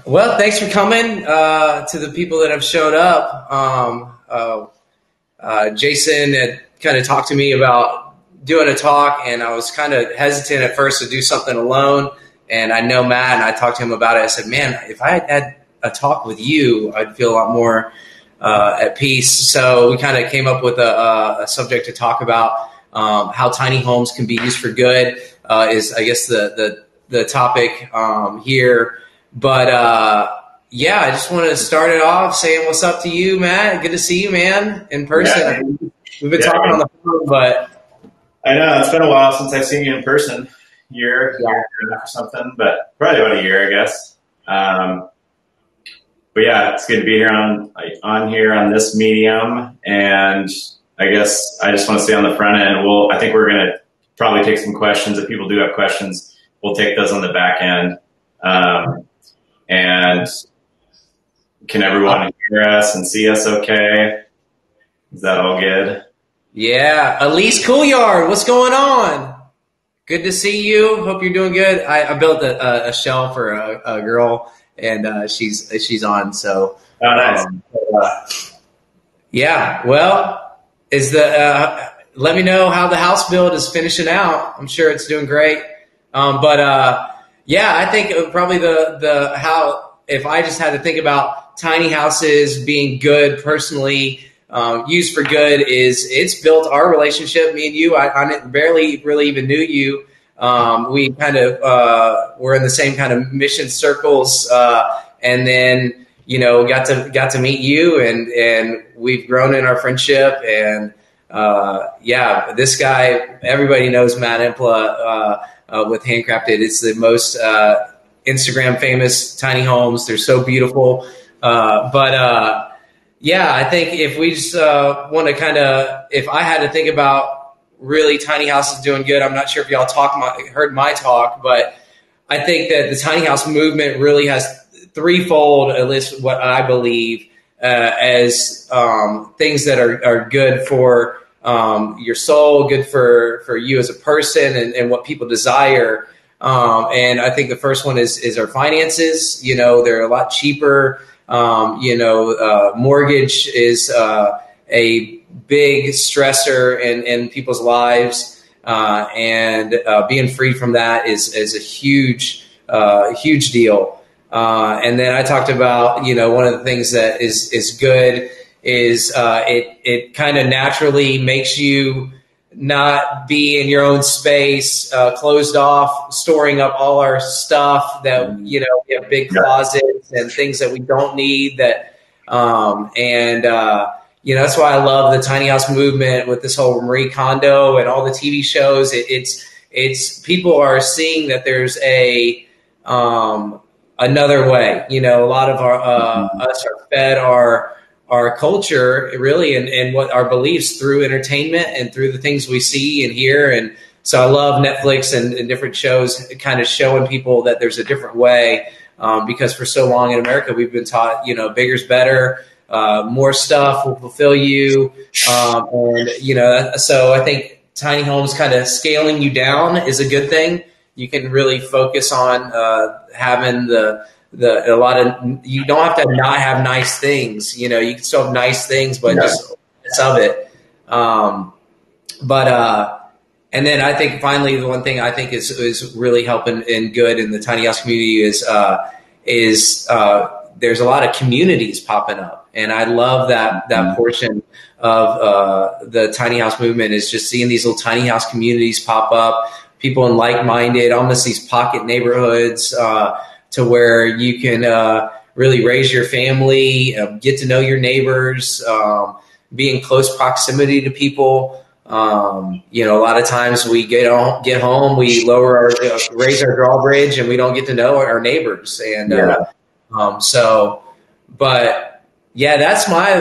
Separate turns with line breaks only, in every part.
Well, thanks for coming to the people that have showed up. Jason had kind of talked to me about doing a talk, and I was kind of hesitant at first to do something alone. And I know Matt, and I talked to him about it. I said, man, if I had a talk with you, I'd feel a lot more at peace. So we kind of came up with a subject to talk about. How tiny homes can be used for good is, I guess, the topic here. But yeah, I just want to start it off saying what's up to you, Matt. Good to see you, man, in person.
Yeah.
We've been talking on the phone, but
I know it's been a while since I've seen you in person. Year and a half or something, but probably about a year, I guess. But yeah, it's good to be here on here on this medium, and I guess I just want to say on the front end, I think we're gonna probably take some questions. If people do have questions, we'll take those on the back end. And can everyone hear us and see us okay? Is that all good?
yeah, Elise Coolyard, what's going on? Good to see you. Hope you're doing good. I built a shell for a girl, and she's on. So,
Oh, nice.
Yeah. Well, let me know how the house build is finishing out. I'm sure it's doing great. Yeah, I think probably the how if I just had to think about tiny houses being good personally, used for good, is it's built our relationship. Me and you, I barely really even knew you. We kind of were in the same kind of mission circles, and then got to meet you, and we've grown in our friendship. And yeah, this guy, everybody knows Matt Impla. With Handcrafted, it's the most Instagram famous tiny homes. They're so beautiful. Yeah, I think if we just want to if I had to think about really tiny houses doing good, I'm not sure if y'all heard my talk, but I think that the tiny house movement really has threefold, at least what I believe, as things that are good for your soul, good for you as a person, and what people desire. And I think the first one is our finances. They're a lot cheaper. Mortgage is a big stressor in people's lives. And being free from that is a huge deal. And then I talked about, one of the things that is good is it kind of naturally makes you not be in your own space, closed off, storing up all our stuff that, we have big closets and things that we don't need that. That's why I love the tiny house movement with this whole Marie Kondo and all the TV shows. It's people are seeing that there's another way. A lot of us are fed our culture really and what our beliefs through entertainment and through the things we see and hear. And so I love Netflix and different shows kind of showing people that there's a different way, because for so long in America, we've been taught, bigger's better, more stuff will fulfill you. So I think tiny homes kind of scaling you down is a good thing. You can really focus on having a lot of, you don't have to not have nice things. You can still have nice things, but just less of it. And then I think finally the one thing I think is really helping and good in the tiny house community is there's a lot of communities popping up, and I love that portion of the tiny house movement is just seeing these little tiny house communities pop up. People in like-minded, almost these pocket neighborhoods, to where you can really raise your family, get to know your neighbors, be in close proximity to people. A lot of times we get home, we raise our drawbridge, and we don't get to know our neighbors. And but yeah, that's my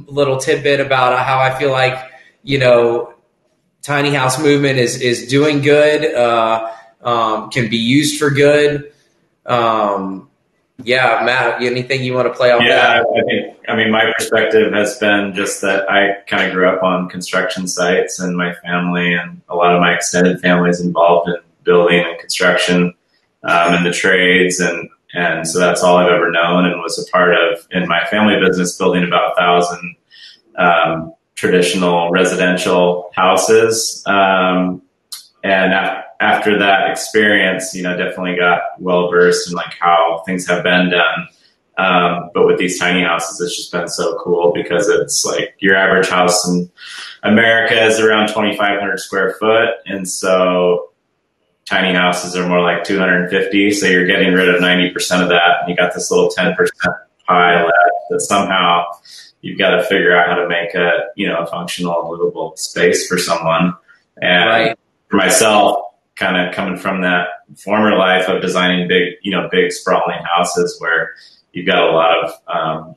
little tidbit about how I feel like tiny house movement is doing good, can be used for good. Yeah, Matt, anything you want to play off that?
My perspective has been just that I kind of grew up on construction sites, and my family and a lot of my extended family is involved in building and construction, and the trades. And And so that's all I've ever known, and was a part of in my family business, building about 1,000 traditional residential houses. And after that experience, definitely got well versed in like how things have been done. But with these tiny houses, it's just been so cool because it's like your average house in America is around 2,500 square foot. And so tiny houses are more like 250. So you're getting rid of 90% of that. And you got this little 10% pie left that somehow you've got to figure out how to make a functional, livable space for someone. And
Right.
For myself, kind of coming from that former life of designing big sprawling houses where you've got a lot of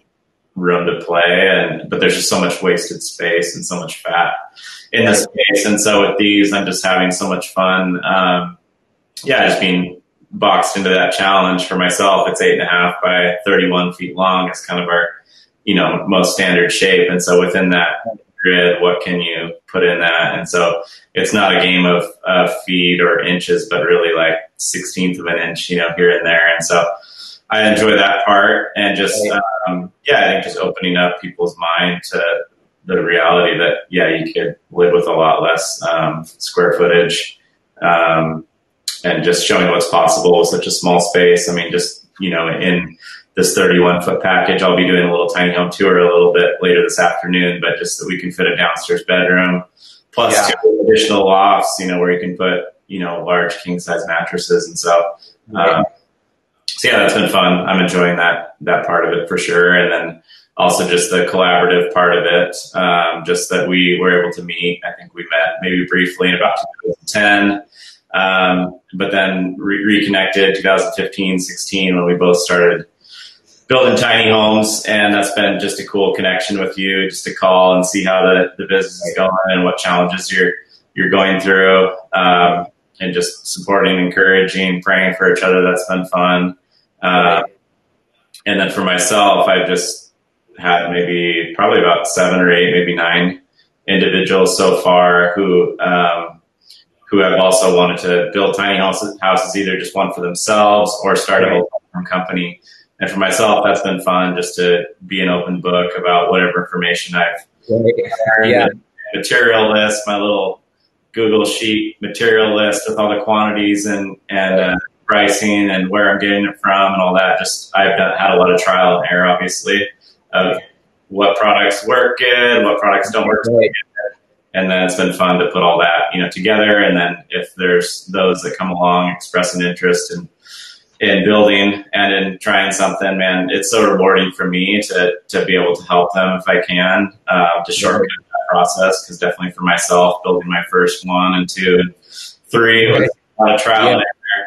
room to play, but there's just so much wasted space and so much fat in the space. And so with these, I'm just having so much fun. Just being boxed into that challenge for myself. It's 8.5 by 31 feet long. It's kind of our, most standard shape. And so within that grid, what can you put in that? And so it's not a game of feet or inches, but really like 1/16 of an inch, here and there. And so I enjoy that part, and just, I think just opening up people's mind to the reality that, you could live with a lot less square footage, and just showing what's possible with such a small space. I mean, just, in this 31-foot package, I'll be doing a little tiny home tour a little bit later this afternoon, but just that we can fit a downstairs bedroom plus 2 additional lofts, where you can put, large king size mattresses. And so, that's been fun. I'm enjoying that part of it for sure. And then also just the collaborative part of it, just that we were able to meet. I think we met maybe briefly in about 2010, but then reconnected 2015, 16 when we both started building tiny homes. And that's been just a cool connection with you, just to call and see how the business is going and what challenges you're going through, and just supporting, encouraging, praying for each other. That's been fun. And then for myself, I've just had probably about 7 or 8, maybe 9 individuals so far who have also wanted to build tiny houses, either just one for themselves or start a whole company. And for myself, that's been fun, just to be an open book about whatever information I've learned. Material list, my little Google sheet material list with all the quantities and pricing and where I'm getting it from and all that. Just I've had a lot of trial and error, obviously, of what products work good, what products don't work good. And then it's been fun to put all that, together. And then if there's those that come along, express an interest in building and in trying something, man, it's so rewarding for me to be able to help them if I can, to shortcut that process. Because definitely for myself, building my first 1 and 2 and 3 was a lot of trial and error.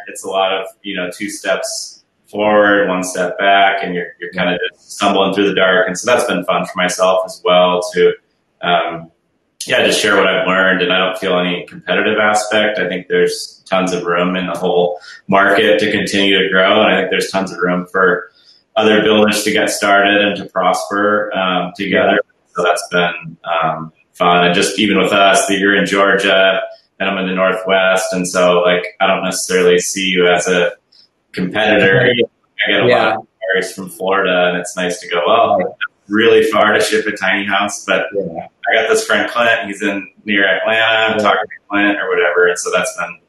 It's a lot of 2 steps forward, 1 step back, and you're kind of just stumbling through the dark. And so that's been fun for myself as well to just share what I've learned. And I don't feel any competitive aspect. I think there's tons of room in the whole market to continue to grow. And I think there's tons of room for other builders to get started and to prosper together. So that's been fun. And just even with us, that you're in Georgia and I'm in the Northwest. And so I don't necessarily see you as a competitor. I get a lot of inquiries from Florida, and it's nice to go, well, really far to ship a tiny house, but I got this friend Clint, he's near Atlanta, I'm talking to Clint or whatever. And so that's been,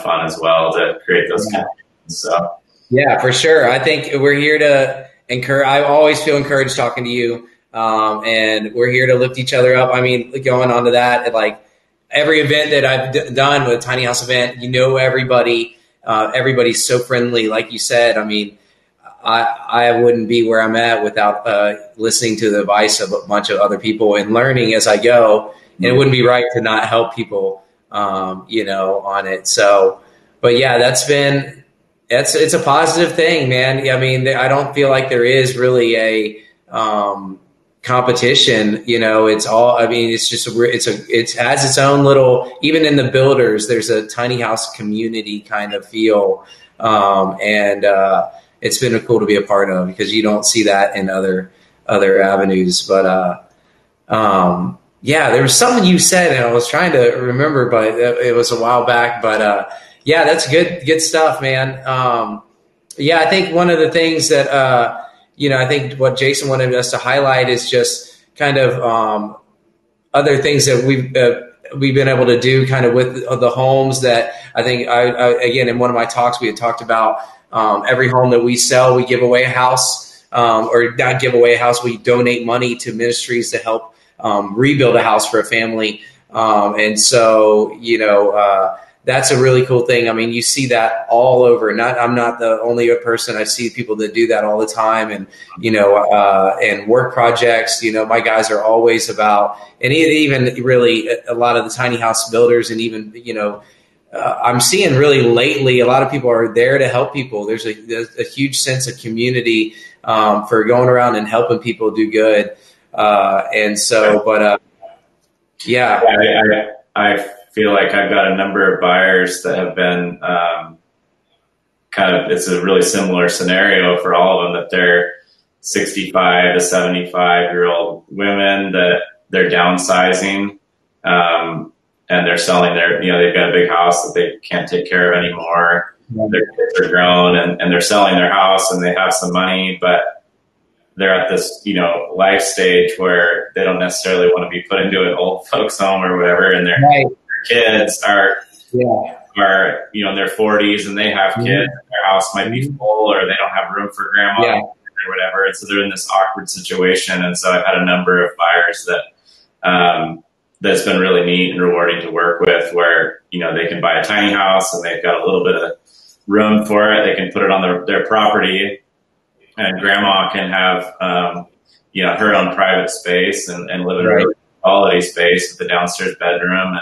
fun as well to create those connections. So
for sure. I think we're here to encourage. I always feel encouraged talking to you. And we're here to lift each other up. I mean, going on to that, every event that I've done with a tiny house event, everybody, everybody's so friendly. Like you said, I mean, I wouldn't be where I'm at without listening to the advice of a bunch of other people and learning as I go. And it wouldn't be right to not help people, on it. So, but it's a positive thing, man. I mean, I don't feel like there is really a competition. It's all. I mean, it's just it has its own little. Even in the builders, there's a tiny house community kind of feel, and it's been cool to be a part of because you don't see that in other avenues. But there was something you said, and I was trying to remember, but it was a while back. But that's good stuff, man. Yeah, I think one of the things that, I think what Jason wanted us to highlight is just kind of other things that we've been able to do kind of with the homes that I think again, in one of my talks, we had talked about every home that we sell, we give away a house, or not give away a house, we donate money to ministries to help rebuild a house for a family. And so, that's a really cool thing. I mean, you see that all over. I'm not the only person. I see people that do that all the time, and and work projects. My guys are always about, and even really a lot of the tiny house builders, and even I'm seeing really lately a lot of people are there to help people. There's a huge sense of community for going around and helping people do good, and so, but yeah,
I feel like I've got a number of buyers that have been it's a really similar scenario for all of them, that they're 65 to 75-year-old women that they're downsizing, and they're selling they've got a big house that they can't take care of anymore. Their kids are grown, and they're selling their house, and they have some money, but they're at this, life stage where they don't necessarily want to be put into an old folks home or whatever, and their kids are in their 40s, and they have kids, and their house might be full, or they don't have room for grandma or whatever, and so they're in this awkward situation. And so I've had a number of buyers that that's been really neat and rewarding to work with, where they can buy a tiny house and they've got a little bit of room for it. They can put it on their property, and grandma can have her own private space and live in a really quality space with the downstairs bedroom,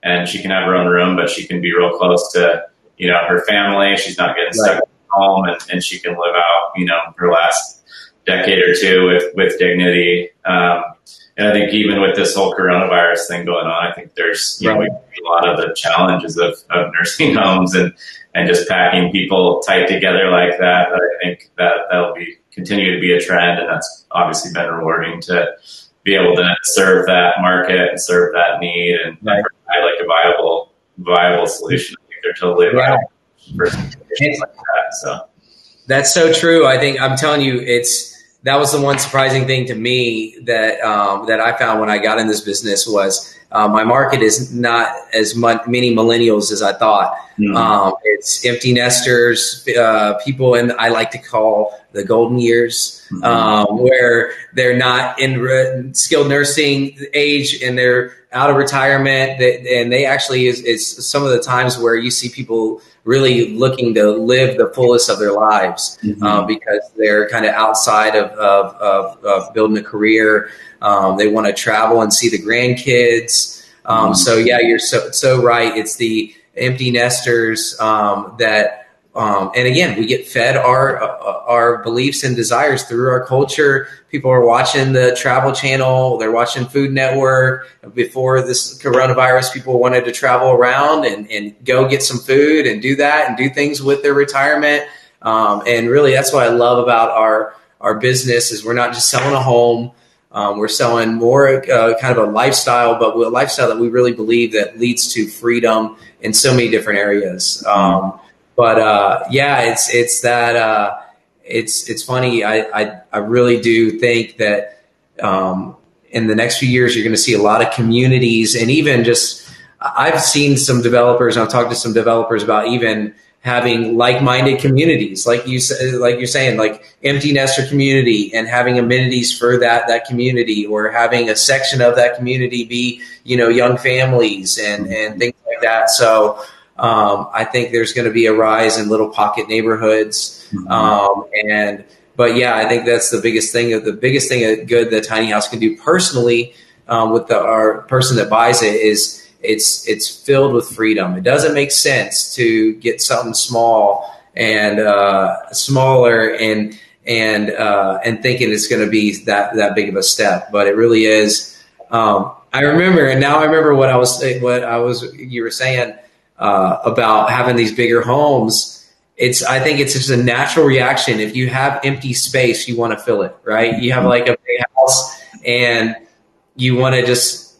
and she can have her own room, but she can be real close to her family. She's not getting stuck at home, and she can live out her last decade or two with dignity. And I think even with this whole coronavirus thing going on, I think there's a lot of the challenges of nursing homes and just packing people tight together like that. But I think that'll continue to be a trend, and that's obviously been rewarding to be able to serve that market and serve that need and provide like a viable solution. I think they're totally viable for situations like that. So
that's so true. I think I'm telling you, that was the one surprising thing to me that I found when I got in this business was my market is not as many millennials as I thought. It's empty nesters, people in I like to call the golden years, where they're not in skilled nursing age and they're out of retirement. And they actually is some of the times where you see people really looking to live the fullest of their lives because they're kind of outside of building a career. They want to travel and see the grandkids. So yeah, you're so right. It's the empty nesters that, and again, we get fed our beliefs and desires through our culture. People are watching the Travel Channel. They're watching Food Network. Before this coronavirus, people wanted to travel around and go get some food and do that and do things with their retirement. And really, that's what I love about our business is we're not just selling a home. We're selling more kind of a lifestyle, but a lifestyle that we really believe that leads to freedom in so many different areas. It's that it's funny. I really do think that in the next few years, you're going to see a lot of communities, and even just I've seen some developers, and I've talked to some developers about even having like-minded communities, like you're saying, like empty nester community, and having amenities for that community, or having a section of that community be, young families and things like that. So I think there's going to be a rise in little pocket neighborhoods. But yeah, I think that's the biggest thing good that tiny house can do personally with our person that buys it is it's filled with freedom. It doesn't make sense to get something small and smaller and thinking it's going to be that big of a step, but it really is. I remember what you were saying about having these bigger homes. I think it's just a natural reaction. If you have empty space, you want to fill it, right? You have like a big house and you want to just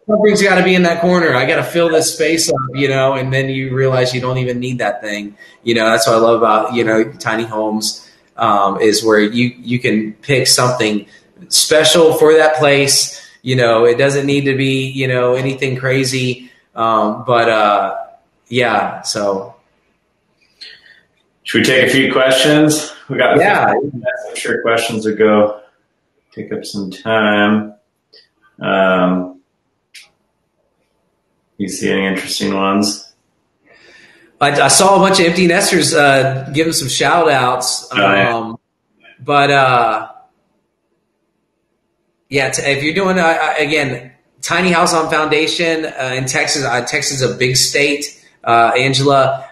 something's got to be in that corner. I got to fill this space up, and then you realize you don't even need that thing. That's what I love about, tiny homes, is where you can pick something special for that place. It doesn't need to be, anything crazy. Yeah, so.
Should we take a few questions? We got
I'm
sure questions would go take up some time. You see any interesting ones?
I saw a bunch of empty nesters give them some shout outs. If you're doing, again, tiny house on foundation in Texas, Texas is a big state, Angela.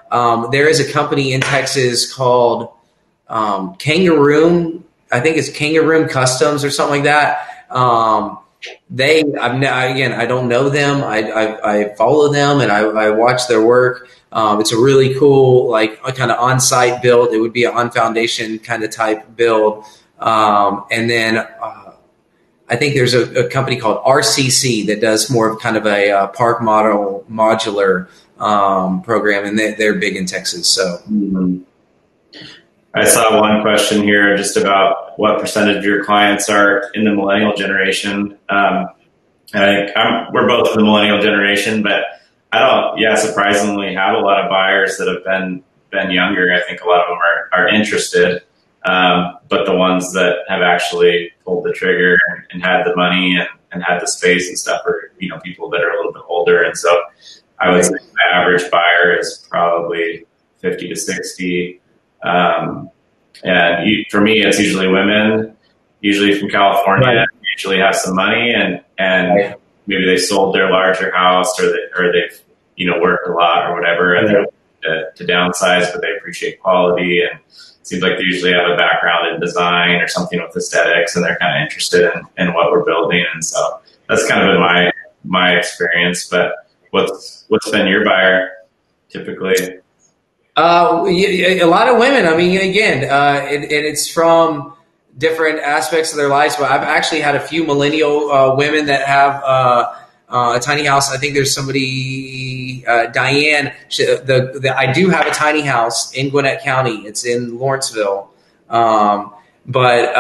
There is a company in Texas called Kangaroo. I think it's Kangaroo Customs or something like that. I don't know them. I follow them and I watch their work. It's a really cool, like a kind of on-site build. It would be an on-foundation kind of type build. And then I think there's a company called RCC that does more of kind of a park model modular program, and they're big in Texas. So.
Mm-hmm. I saw one question here just about what percentage of your clients are in the millennial generation. I think we're both in the millennial generation, but I don't, surprisingly have a lot of buyers that have been younger. I think a lot of them are interested, but the ones that have actually pulled the trigger and had the money and had the space and stuff are, people that are a little bit older. And so I would say my average buyer is probably 50 to 60. For me, it's usually women, usually from California,
right.
Usually have some money and right. Maybe they sold their larger house or they've, worked a lot or whatever and
right.
they're to downsize, but they appreciate quality. And it seems like they usually have a background in design or something with aesthetics and they're kind of interested in what we're building. And so that's kind of been my experience, but what's been your buyer typically?
A lot of women. I mean, again, it's from different aspects of their lives. But I've actually had a few millennial women that have a tiny house. I think there's somebody, Diane. I do have a tiny house in Gwinnett County. It's in Lawrenceville, but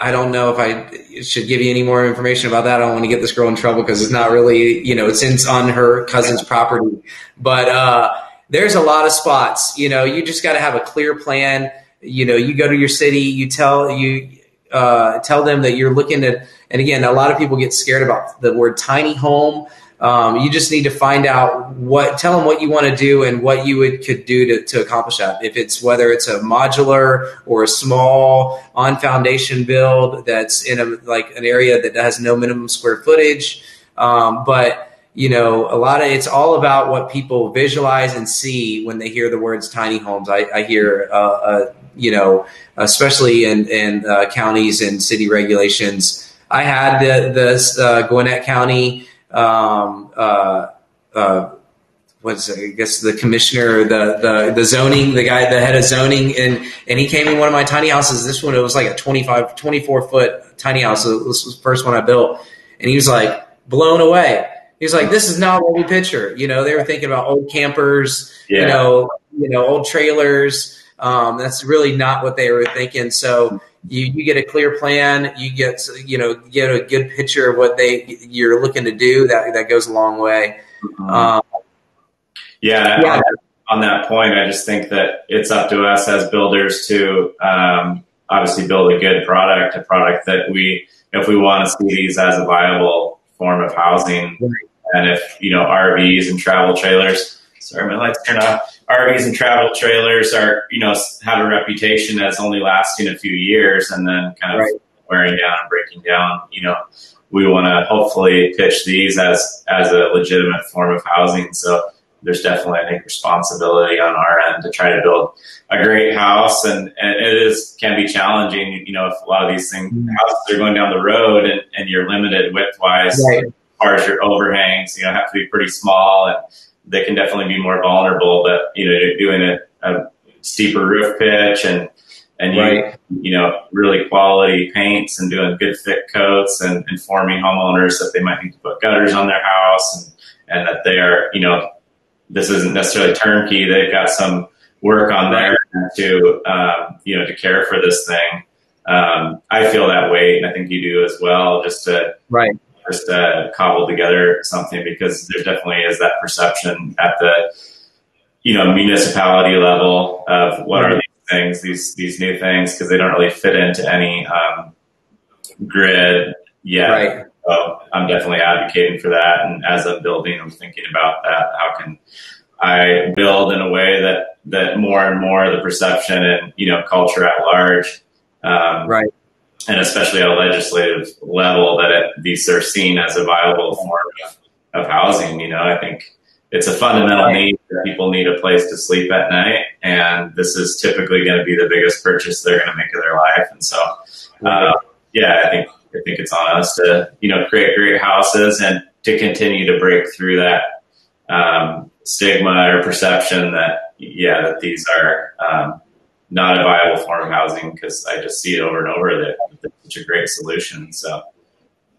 I don't know if I should give you any more information about that. I don't want to get this girl in trouble because it's not really, it's on her cousin's property. But there's a lot of spots. You just got to have a clear plan. You go to your city, you tell them that you're looking at, and again, a lot of people get scared about the word tiny home. You just need to find out tell them what you want to do and what you could do to accomplish that. If it's whether it's a modular or a small on foundation build that's in an area that has no minimum square footage. But it's all about what people visualize and see when they hear the words tiny homes. I hear, especially in counties and city regulations. I had the Gwinnett County, what's it? I guess the commissioner, the zoning, the guy, the head of zoning, and he came in one of my tiny houses. This one, it was like a 24 foot tiny house. So this was the first one I built, and he was like blown away. He was like, "This is not what we picture." They were thinking about old campers, old trailers. That's really not what they were thinking. So you get a clear plan, you get a good picture of what you're looking to do. That goes a long way.
On that point, I just think that it's up to us as builders to obviously build a good product, a product that if we want to see these as a viable form of housing. Right. And if, RVs and travel trailers, sorry, my lights turned off. RVs and travel trailers are, have a reputation as only lasting a few years and then kind of wearing down and breaking down. We want to hopefully pitch these as a legitimate form of housing. So there's definitely, I think, responsibility on our end to try to build a great house. And it can be challenging, if a lot of these things, houses are going down the road and you're limited width-wise. Right. As far as your overhangs, have to be pretty small and they can definitely be more vulnerable, but, doing a steeper roof pitch and and
Right.
really quality paints and doing good fit coats and informing homeowners that they might need to put gutters on their house and that they are, this isn't necessarily turnkey. They've got some work on there to, to care for this thing. I feel that way, and I think you do as well, just to cobble together something, because there definitely is that perception at the, municipality level of what are these things, these new things, because they don't really fit into any grid yet.
Right.
So I'm definitely advocating for that. And as I'm building, I'm thinking about that. How can I build in a way that more and more the perception and, culture at large, and especially at a legislative level, that these are seen as a viable form of housing. I think it's a fundamental need that people need a place to sleep at night. And this is typically going to be the biggest purchase they're going to make of their life. And so, I think it's on us to, create great houses and to continue to break through that stigma or perception that these are not a viable form of housing, because I just see it over and over that it's such a great solution. So.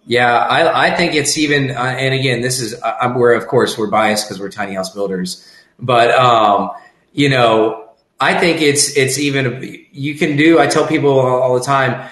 Yeah, I think it's even, and again, this is, of course, we're biased because we're tiny house builders, but, I think it's even, you can do, I tell people all the time,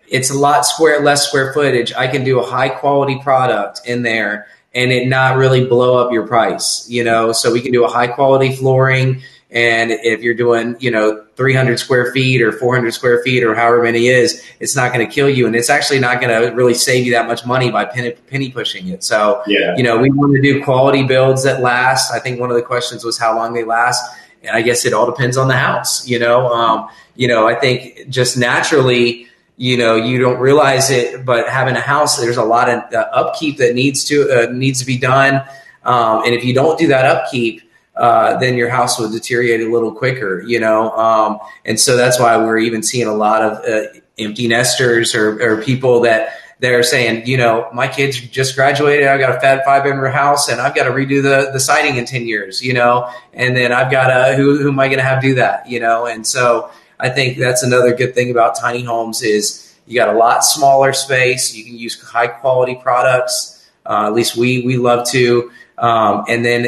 it's a lot less square footage. I can do a high quality product in there and it not really blow up your price, so we can do a high quality flooring. And if you're doing, 300 square feet or 400 square feet or however many is, it's not going to kill you. And it's actually not going to really save you that much money by penny pushing it. So, we want to do quality builds that last. I think one of the questions was how long they last. And I guess it all depends on the house, I think just naturally, you don't realize it, but having a house, there's a lot of upkeep that needs to be done. And if you don't do that upkeep, then your house will deteriorate a little quicker, and so that's why we're even seeing a lot of empty nesters or people that they're saying, my kids just graduated, I've got a fat 5-bedroom house and I've got to redo the siding in 10 years, and then I've got who am I going to have do that, and so I think that's another good thing about tiny homes is you got a lot smaller space. You can use high quality products. At least we love to, and then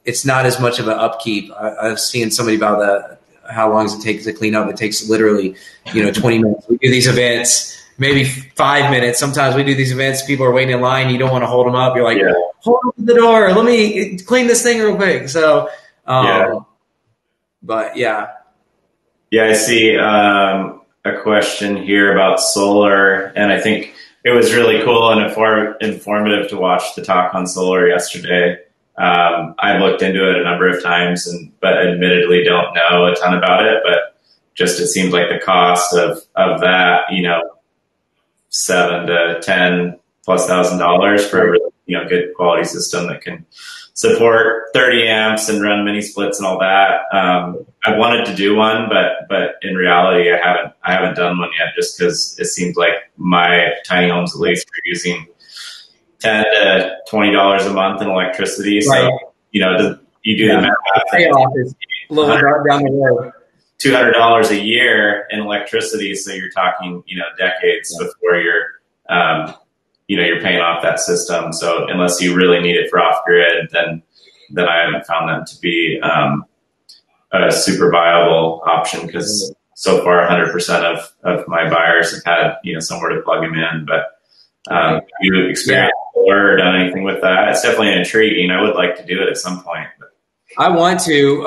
it's not as much of an upkeep. I was seeing somebody about how long does it take to clean up? It takes literally, 20 minutes. We do these events, maybe 5 minutes. Sometimes we do these events. People are waiting in line. You don't want to hold them up. You're like, hold up the door. Let me clean this thing real quick. So, but yeah.
Yeah, I see a question here about solar, and I think it was really cool and informative to watch the talk on solar yesterday. I've looked into it a number of times, but admittedly don't know a ton about it. But just it seems like the cost of that, $7,000 to $10,000+ for a really, good quality system that can support 30 amps and run mini splits and all that. I wanted to do one, but in reality, I haven't done one yet, just because it seems like my tiny homes at least are using $10 to $20 a month in electricity. So, you do the math.
Payoff is a little down the road.
$200 a year in electricity. So you're talking, decades before you're paying off that system. So unless you really need it for off grid, then I haven't found that to be a super viable option, because so far 100% of my buyers have had, somewhere to plug them in. But you experienced or done anything with that? It's definitely intriguing. I would like to do it at some point.
I want to,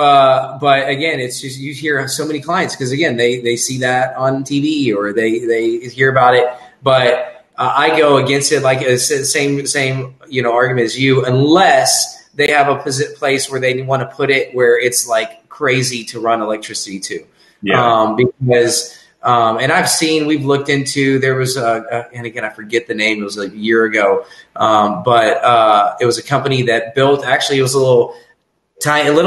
but again, it's just, you hear so many clients, because again, they see that on TV or they hear about it, but I go against it like the same argument as you, unless they have a place where they want to put it where it's like crazy to run electricity to. Because and we've looked into, there was and again, I forget the name, it was like a year ago, but it was a company that built, actually it was a little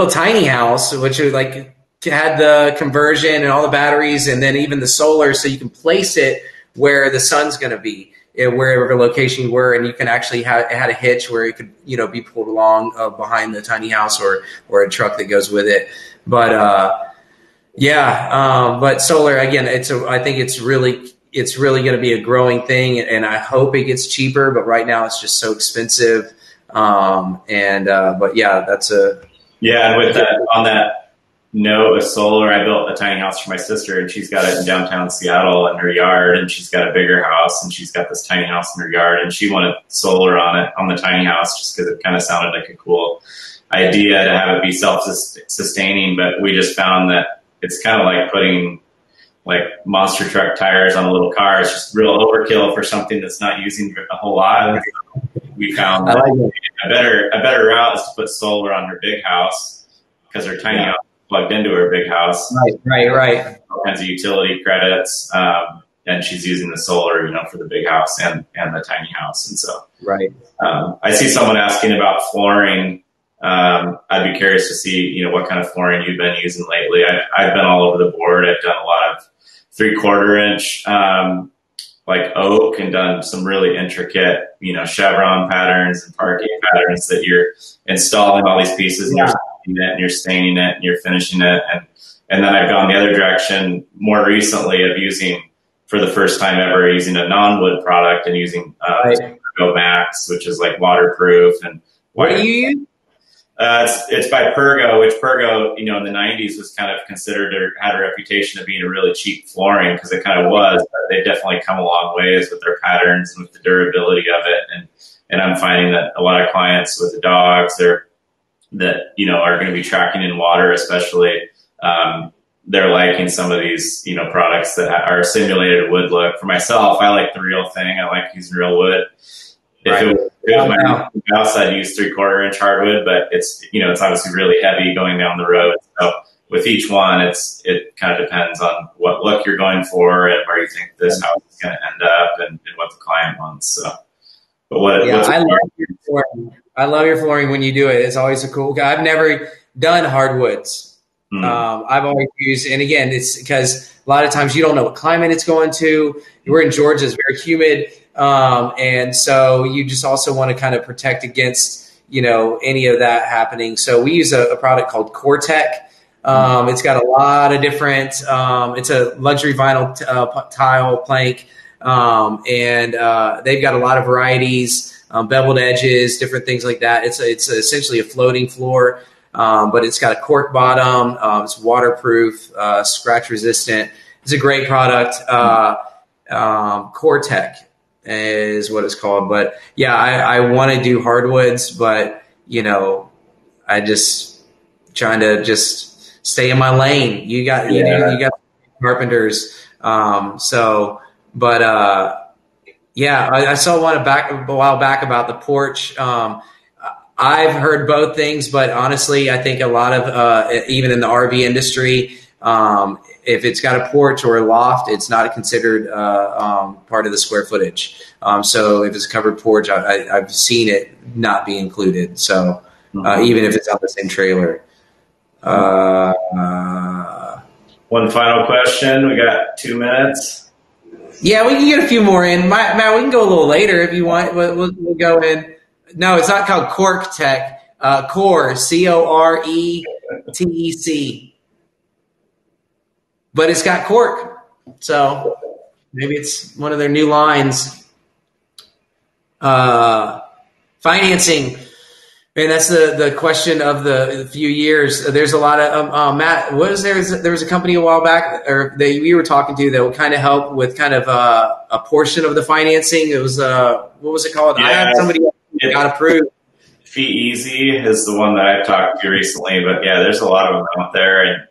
tiny house, which was like had the conversion and all the batteries and then even the solar, so you can place it where the sun's going to be, wherever location you were, and you can actually it had a hitch where it could be pulled along behind the tiny house or a truck that goes with it. But Yeah, but solar again, I think it's really going to be a growing thing, and I hope it gets cheaper. But right now, it's just so expensive. But yeah,
and with that on that note of solar, I built a tiny house for my sister, and she's got it in downtown Seattle in her yard, and she's got a bigger house, and she's got this tiny house in her yard, and she wanted solar on the tiny house just because it kind of sounded like a cool idea to have it be self-sustaining. But we just found that it's kind of like putting like monster truck tires on a little car. It's just real overkill for something that's not using a whole lot. We found that a better route is to put solar on her big house because her tiny house is plugged into her big house.
Right.
All kinds of utility credits, and she's using the solar, for the big house and the tiny house. And so, I see someone asking about flooring. I'd be curious to see, what kind of flooring you've been using lately. I've been all over the board. I've done a lot of 3/4 inch, like oak, and done some really intricate, chevron patterns and parquet patterns that you're installing all these pieces and you're staining it and you're finishing it. And then I've gone the other direction more recently of using, for the first time ever, using a non-wood product and using Go Max, which is like waterproof. And
what do you use?
It's by Pergo, which Pergo, in the 90s was kind of considered or had a reputation of being a really cheap flooring, because it kind of was, but they've definitely come a long ways with their patterns and with the durability of it. And I'm finding that a lot of clients with the dogs are going to be tracking in water, especially, they're liking some of these, products that are simulated wood look. For myself, I like the real thing. I like using real wood. If it was my house, I'd use 3/4 inch hardwood, but it's obviously really heavy going down the road. So with each one, it kind of depends on what look you're going for and where you think this house is going to end up and what the client wants. So, but
I love your flooring when you do it. It's always a cool guy. I've never done hardwoods. I've always used, and again, it's because a lot of times you don't know what climate it's going to. We're in Georgia; it's very humid. And so you just also want to kind of protect against, any of that happening. So we use a product called Core-Tech. It's got a lot of different, it's a luxury vinyl tile plank. And they've got a lot of varieties, beveled edges, different things like that. It's essentially a floating floor. But it's got a cork bottom. It's waterproof, scratch resistant. It's a great product. Core-Tech is what it's called. But yeah, I want to do hardwoods, but I just trying to just stay in my lane. You got carpenters. I saw one a while back about the porch. I've heard both things, but honestly, I think a lot of, even in the RV industry, if it's got a porch or a loft, it's not considered part of the square footage. So if it's a covered porch, I've seen it not be included. So even if it's on the same trailer.
One final question. We got 2 minutes.
Yeah, we can get a few more in. Matt, we can go a little later if you want. We'll go in. No, it's not called Core-Tech. Core, Coretec. But it's got cork. So maybe it's one of their new lines. Financing. And that's the question of the few years. There's a lot of Matt. There was a company a while back, or that we were talking to, that would kind of help with kind of a portion of the financing. It was what was it called?
Yeah,
I had somebody got approved.
Fee Easy is the one that I've talked to recently, but yeah, there's a lot of them out there,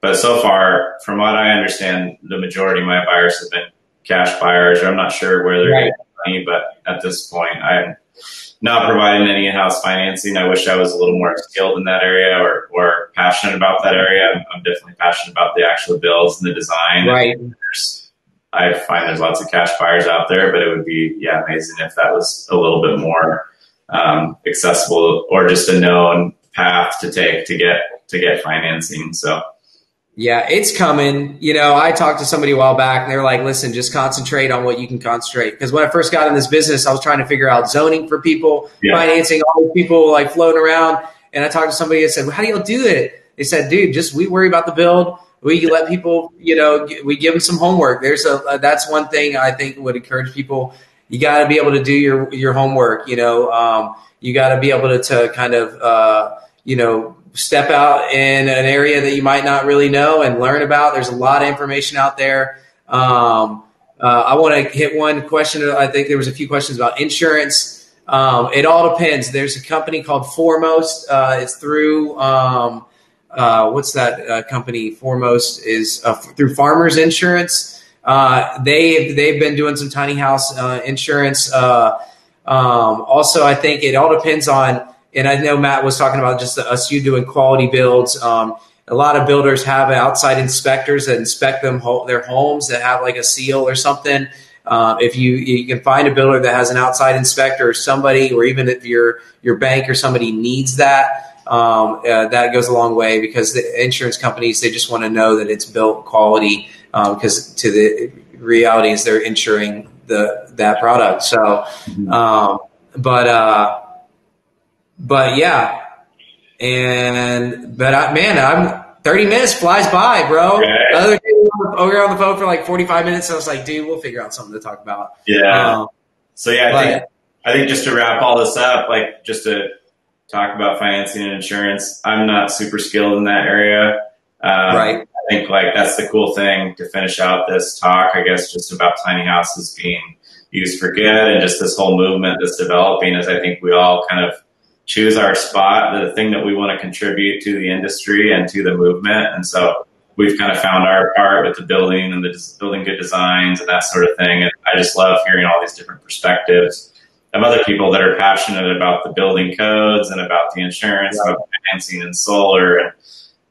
but so far, from what I understand, the majority of my buyers have been cash buyers, or I'm not sure where they're getting money, but at this point, I'm not providing any in-house financing. I wish I was a little more skilled in that area or passionate about that area. I'm definitely passionate about the actual builds and the design.
Right.
I find there's lots of cash buyers out there, but it would be amazing if that was a little bit more accessible, or just a known path to take to get financing. So.
Yeah, it's coming. I talked to somebody a while back, and they were like, listen, just concentrate on what you can concentrate. Because when I first got in this business, I was trying to figure out zoning for people, financing, all these people like floating around. And I talked to somebody that said, well, how do y'all do it? They said, dude, we worry about the build. we let people, we give them some homework. That's one thing I think would encourage people. You got to be able to do your homework. You got to be able to kind of, step out in an area that you might not really know and learn about. There's a lot of information out there. I want to hit one question. I think there was a few questions about insurance. It all depends. There's a company called Foremost. It's through, what's that company? Foremost is through Farmers Insurance. They've been doing some tiny house insurance. Also, I think it all depends on, and I know Matt was talking about just us doing quality builds. A lot of builders have outside inspectors that inspect their homes that have like a seal or something. If you can find a builder that has an outside inspector or somebody, or even if your bank or somebody needs that, that goes a long way, because the insurance companies, they just want to know that it's built quality, because to the reality is they're insuring that product. So, but yeah, I'm 30 minutes flies by, bro.
Okay.
The other day we were on the phone for like 45 minutes. And I was like, dude, we'll figure out something to talk about.
Yeah. I think just to wrap all this up, like just to talk about financing and insurance, I'm not super skilled in that area. Right. I think like that's the cool thing to finish out this talk, I guess, just about tiny houses being used for good, and just this whole movement that's developing, is I think we all kind of choose our spot, the thing that we want to contribute to the industry and to the movement. And so we've kind of found our part with the building and the building good designs and that sort of thing. And I just love hearing all these different perspectives of other people that are passionate about the building codes and about the insurance, about financing and solar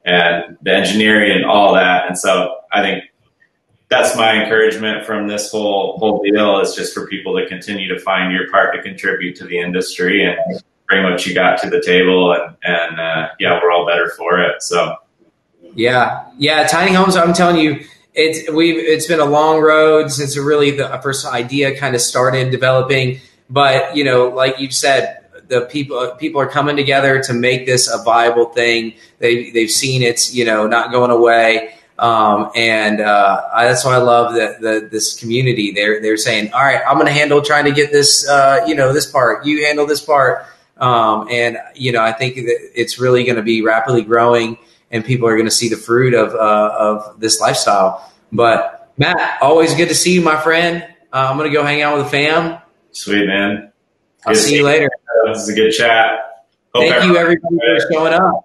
and the engineering and all that. And so I think that's my encouragement from this whole deal, is just for people to continue to find your part to contribute to the industry and bring what you got to the table, and we're all better for it. So, yeah, tiny homes. I'm telling you, it's been a long road since really the first idea kind of started developing. But like you said, the people are coming together to make this a viable thing. They've seen it's not going away, and that's why I love this community. They're saying, all right, I'm going to handle trying to get this this part. You handle this part. I think that it's really going to be rapidly growing, and people are going to see the fruit of this lifestyle. But Matt, always good to see you, my friend. I'm going to go hang out with the fam. Sweet, man.
I'll see you later.
This is a good chat.
Thank you, everybody, for showing up.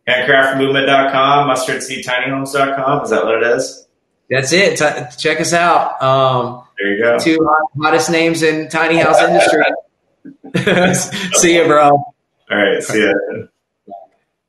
Handcraftmovement.com, mustardseedtinyhomes.com. Is that what it is?
That's it. Check us out.
There you go.
2 hottest names in tiny house industry. See you, bro.
All right. See ya.